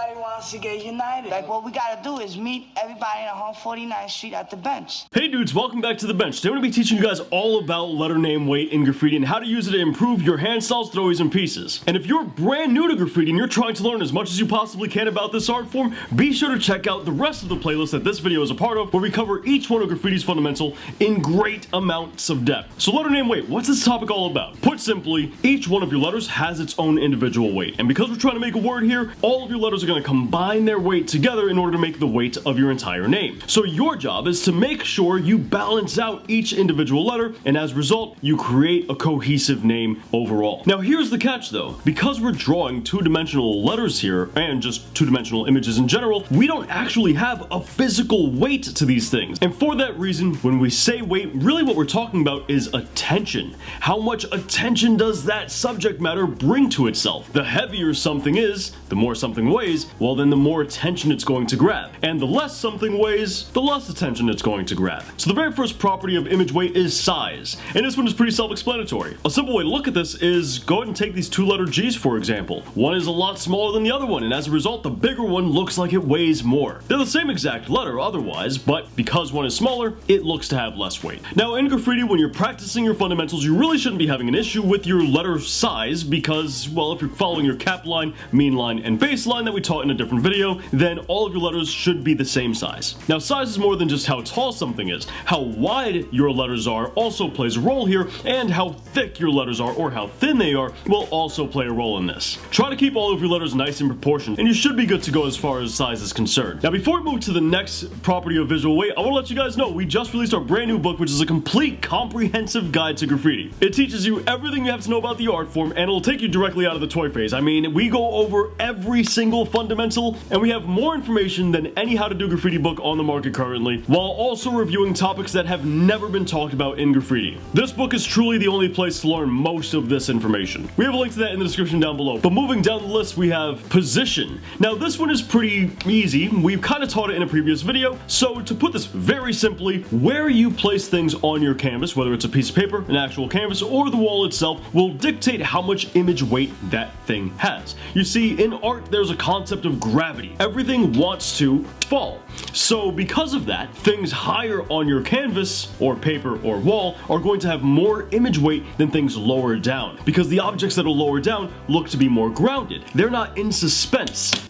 Everybody wants to get united. Like, what we gotta do is meet everybody on 149th Street at the bench. Hey dudes, welcome back to the bench. Today I'm going to be teaching you guys all about letter name weight in graffiti and how to use it to improve your hand styles, throwies, and pieces. And if you're brand new to graffiti and you're trying to learn as much as you possibly can about this art form, be sure to check out the rest of the playlist that this video is a part of, where we cover each one of graffiti's fundamental in great amounts of depth. So letter name weight, what's this topic all about? Put simply, each one of your letters has its own individual weight. And because we're trying to make a word here, all of your letters are going to combine their weight together in order to make the weight of your entire name. So your job is to make sure you balance out each individual letter, and as a result, you create a cohesive name overall. Now here's the catch though, because we're drawing two-dimensional letters here, and just two-dimensional images in general, we don't actually have a physical weight to these things. And for that reason, when we say weight, really what we're talking about is attention. How much attention does that subject matter bring to itself? The heavier something is, the more something weighs, well then the more attention it's going to grab. And the less something weighs, the less attention it's going to grab. So the very first property of image weight is size. And this one is pretty self-explanatory. A simple way to look at this is go ahead and take these two letter G's for example. One is a lot smaller than the other one, and as a result the bigger one looks like it weighs more. They're the same exact letter otherwise, but because one is smaller, it looks to have less weight. Now in graffiti, when you're practicing your fundamentals, you really shouldn't be having an issue with your letter size because, well, if you're following your cap line, mean line, and base line that we taught in a different video, then all of your letters should be the same size. Now size is more than just how tall something is. How wide your letters are also plays a role here, and how thick your letters are or how thin they are will also play a role in this. Try to keep all of your letters nice in proportion, and you should be good to go as far as size is concerned. Now before we move to the next property of visual weight, I want to let you guys know we just released our brand new book, which is a complete comprehensive guide to graffiti. It teaches you everything you have to know about the art form, and it'll take you directly out of the toy phase. I mean, we go over every single fundamental, and we have more information than any how to do graffiti book on the market currently, while also reviewing topics that have never been talked about in graffiti. This book is truly the only place to learn most of this information. We have a link to that in the description down below. But moving down the list, we have position. Now this one is pretty easy. We've kind of taught it in a previous video. So to put this very simply, where you place things on your canvas, whether it's a piece of paper, an actual canvas, or the wall itself, will dictate how much image weight that thing has. You see, in art, there's a concept of gravity. Everything wants to fall. So because of that, things higher on your canvas, or paper, or wall, are going to have more image weight than things lower down, because the objects that are lower down look to be more grounded. They're not in suspense.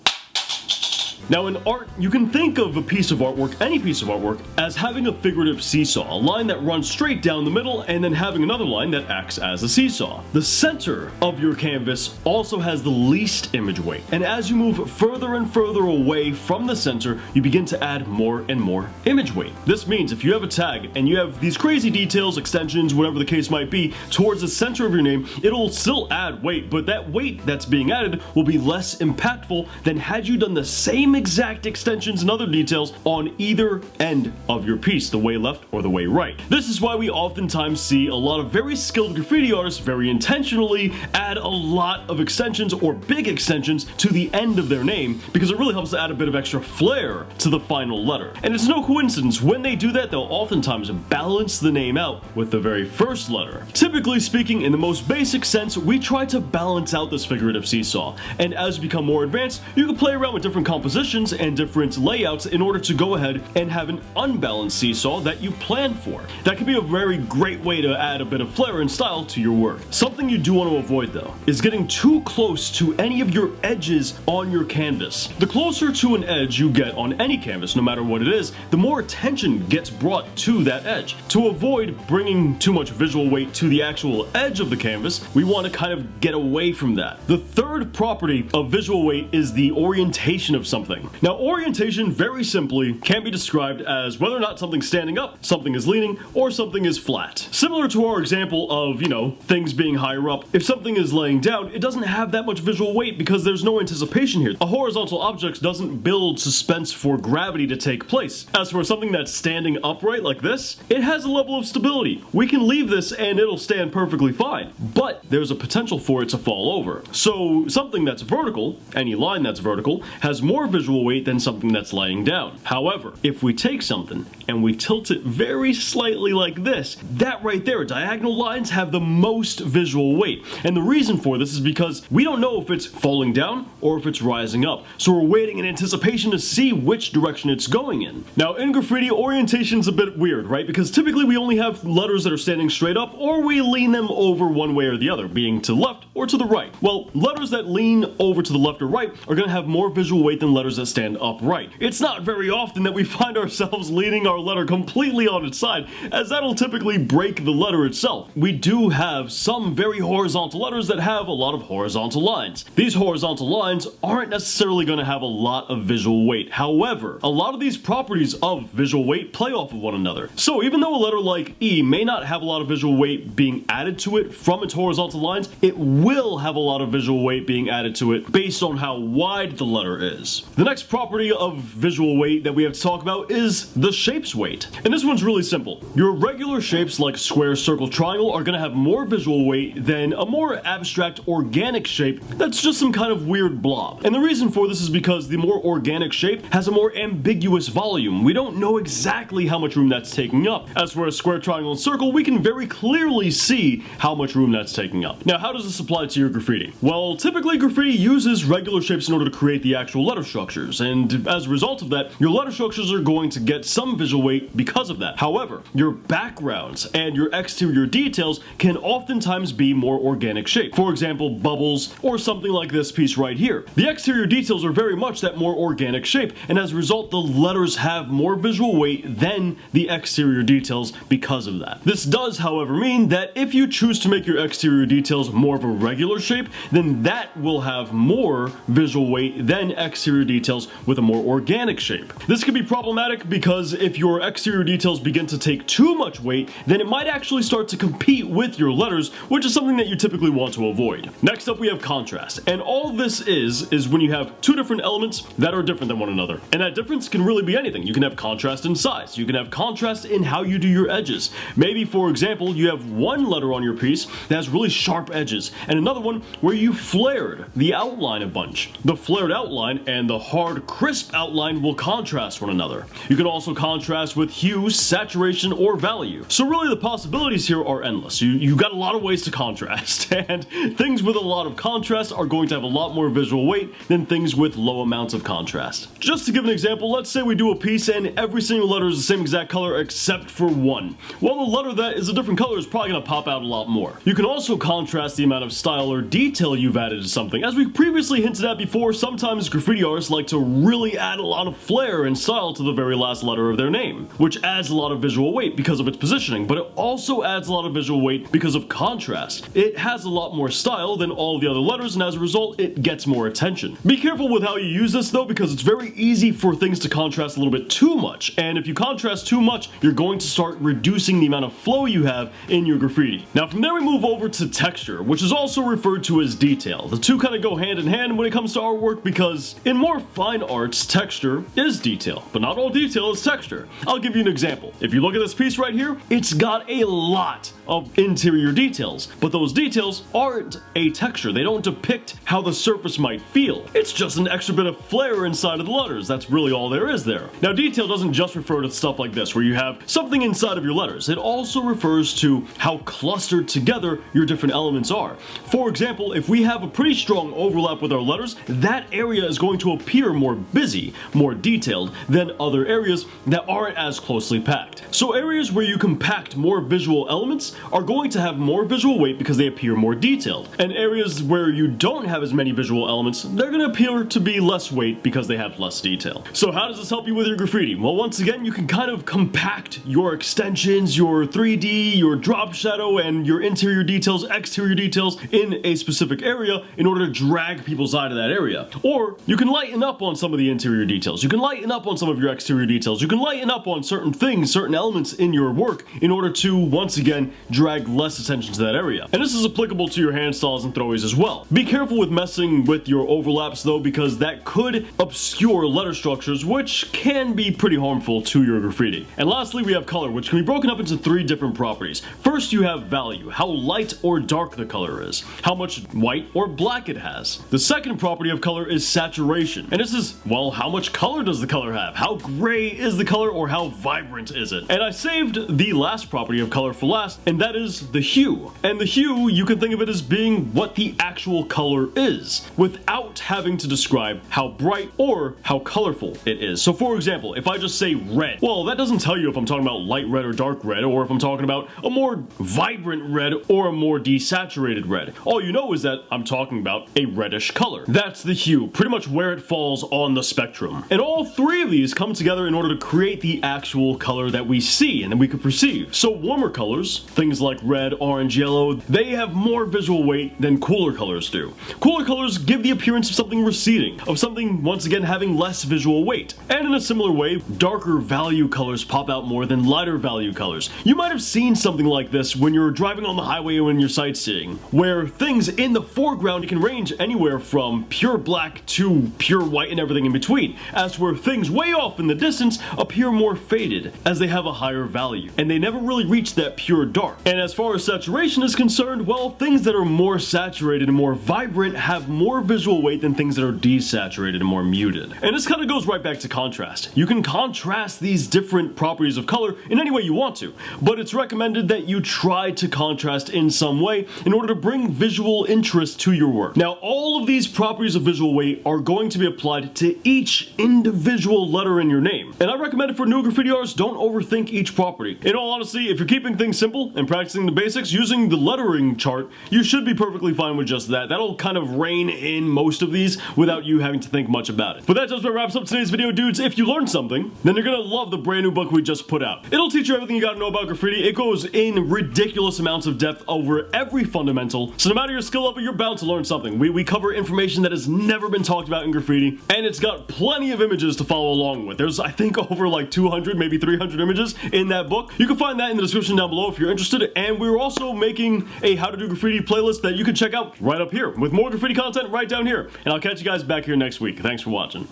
Now in art, you can think of a piece of artwork, any piece of artwork, as having a figurative seesaw, a line that runs straight down the middle and then having another line that acts as a seesaw. The center of your canvas also has the least image weight, and as you move further and further away from the center, you begin to add more and more image weight. This means if you have a tag and you have these crazy details, extensions, whatever the case might be, towards the center of your name, it'll still add weight, but that weight that's being added will be less impactful than had you done the same exact extensions and other details on either end of your piece, the way left or the way right. This is why we oftentimes see a lot of very skilled graffiti artists very intentionally add a lot of extensions or big extensions to the end of their name, because it really helps to add a bit of extra flair to the final letter. And it's no coincidence, when they do that, they'll oftentimes balance the name out with the very first letter. Typically speaking, in the most basic sense, we try to balance out this figurative seesaw, and as you become more advanced, you can play around with different compositions and different layouts in order to go ahead and have an unbalanced seesaw that you plan for. That can be a very great way to add a bit of flair and style to your work. Something you do want to avoid though is getting too close to any of your edges on your canvas. The closer to an edge you get on any canvas, no matter what it is, the more attention gets brought to that edge. To avoid bringing too much visual weight to the actual edge of the canvas, we want to kind of get away from that. The third property of visual weight is the orientation of something. Now orientation, very simply, can be described as whether or not something's standing up, something is leaning, or something is flat. Similar to our example of, things being higher up, if something is laying down, it doesn't have that much visual weight because there's no anticipation here. A horizontal object doesn't build suspense for gravity to take place. As for something that's standing upright like this, it has a level of stability. We can leave this and it'll stand perfectly fine, but there's a potential for it to fall over. So something that's vertical, any line that's vertical, has more visual visual weight than something that's laying down. However, if we take something and we tilt it very slightly like this, that right there, diagonal lines have the most visual weight. And the reason for this is because we don't know if it's falling down or if it's rising up. So we're waiting in anticipation to see which direction it's going in. Now in graffiti, orientation's a bit weird, right? Because typically we only have letters that are standing straight up, or we lean them over one way or the other, being to the left or to the right. Well, letters that lean over to the left or right are going to have more visual weight than letters that stand upright. It's not very often that we find ourselves leaning our letter completely on its side, as that'll typically break the letter itself. We do have some very horizontal letters that have a lot of horizontal lines. These horizontal lines aren't necessarily going to have a lot of visual weight. However, a lot of these properties of visual weight play off of one another. So even though a letter like E may not have a lot of visual weight being added to it from its horizontal lines, it will have a lot of visual weight being added to it based on how wide the letter is. The next property of visual weight that we have to talk about is the shape's weight. And this one's really simple. Your regular shapes like square, circle, triangle are going to have more visual weight than a more abstract organic shape that's just some kind of weird blob. And the reason for this is because the more organic shape has a more ambiguous volume. We don't know exactly how much room that's taking up. As for a square, triangle, and circle, we can very clearly see how much room that's taking up. Now, how does this apply to your graffiti? Well, typically graffiti uses regular shapes in order to create the actual letter structures, and as a result of that, your letter structures are going to get some visual weight because of that. However, your backgrounds and your exterior details can oftentimes be more organic shape. For example, bubbles or something like this piece right here. The exterior details are very much that more organic shape, and as a result, the letters have more visual weight than the exterior details because of that. This does, however, mean that if you choose to make your exterior details more of a regular shape, then that will have more visual weight than exterior details with a more organic shape. This can be problematic because if your exterior details begin to take too much weight, then it might actually start to compete with your letters, which is something that you typically want to avoid. Next up, we have contrast, and all this is when you have two different elements that are different than one another. And that difference can really be anything. You can have contrast in size, you can have contrast in how you do your edges. Maybe, for example, you have one letter on your piece that has really sharp edges, and another one where you flared the outline a bunch. The flared outline and the hard, crisp outline will contrast one another. You can also contrast with hue, saturation, or value. So really the possibilities here are endless. You got a lot of ways to contrast, and things with a lot of contrast are going to have a lot more visual weight than things with low amounts of contrast. Just to give an example, let's say we do a piece and every single letter is the same exact color except for one. Well, the letter that is a different color is probably going to pop out a lot more. You can also contrast the amount of style or detail you've added to something. As we previously hinted at before, sometimes graffiti artists like to really add a lot of flair and style to the very last letter of their name, which adds a lot of visual weight because of its positioning, but it also adds a lot of visual weight because of contrast. It has a lot more style than all the other letters, and as a result, it gets more attention. Be careful with how you use this though, because it's very easy for things to contrast a little bit too much, and if you contrast too much, you're going to start reducing the amount of flow you have in your graffiti. Now from there we move over to texture, which is also referred to as detail. The two kind of go hand in hand when it comes to artwork, because in more fine arts, texture is detail, but not all detail is texture. I'll give you an example. If you look at this piece right here, it's got a lot of interior details, but those details aren't a texture. They don't depict how the surface might feel. It's just an extra bit of flair inside of the letters. That's really all there is there. Now detail doesn't just refer to stuff like this, where you have something inside of your letters. It also refers to how clustered together your different elements are. For example, if we have a pretty strong overlap with our letters, that area is going to appear more busy, more detailed than other areas that aren't as closely packed. So areas where you compact more visual elements are going to have more visual weight because they appear more detailed. And areas where you don't have as many visual elements, they're going to appear to be less weight because they have less detail. So how does this help you with your graffiti? Well, once again, you can kind of compact your extensions, your 3D, your drop shadow, and your interior details, exterior details in a specific area in order to drag people's eye to that area. Or you can lighten up on some of the interior details. You can lighten up on some of your exterior details. You can lighten up on certain things, certain elements in your work in order to, once again, drag less attention to that area. And this is applicable to your hand styles and throwaways as well. Be careful with messing with your overlaps though, because that could obscure letter structures, which can be pretty harmful to your graffiti. And lastly, we have color, which can be broken up into three different properties. First, you have value, how light or dark the color is. has, how much white or black it has. The second property of color is saturation, and this is, well, how much color does the color have? How gray is the color, or how vibrant is it? And I saved the last property of color for last, and that is the hue. And the hue, you can think of it as being what the actual color is, without having to describe how bright or how colorful it is. So for example, if I just say red, well, that doesn't tell you if I'm talking about light red or dark red, or if I'm talking about a more vibrant red or a more desaturated red. All you know is that I'm talking about a reddish color. That's the hue, pretty much where it falls on the spectrum. And all three of these come together in order to create the actual color that we see and that we can perceive. So warmer colors, things like red, orange, yellow, they have more visual weight than cooler colors do. Cooler colors give the appearance of something receding, of something once again having less visual weight. And in a similar way, darker value colors pop out more than lighter value colors. You might have seen something like this when you're driving on the highway or when you're sightseeing, where things in the foreground can range anywhere from pure black to pure white and everything in between, as where things way off in the distance appear more faded as they have a higher value, and they never really reach that pure dark. And as far as saturation is concerned, well, things that are more saturated and more vibrant have more visual weight than things that are desaturated and more muted. And this kind of goes right back to contrast. You can contrast these different properties of color in any way you want to, but it's recommended that you try to contrast in some way in order to bring visual interest to your work. Now, all of these properties of visual weight are going to be applied to each individual letter in your name. And I recommend it for new graffiti artists, don't overthink each property. In all honesty, if you're keeping things simple and practicing the basics using the lettering chart, you should be perfectly fine with just that. That'll kind of rein in most of these without you having to think much about it. But that just about wraps up today's video, dudes. If you learned something, then you're gonna love the brand new book we just put out. It'll teach you everything you gotta know about graffiti. It goes in ridiculous amounts of depth over every fundamental, so no matter your skill level, you're bound to learn something. We cover information that has never been talked about in graffiti, and it's got plenty of images to follow along with. There's, I think, over like 200, maybe 300 images in that book. You can find that in the description down below if you're interested, and we're also making a How to Do Graffiti playlist that you can check out right up here, with more graffiti content right down here. And I'll catch you guys back here next week. Thanks for watching.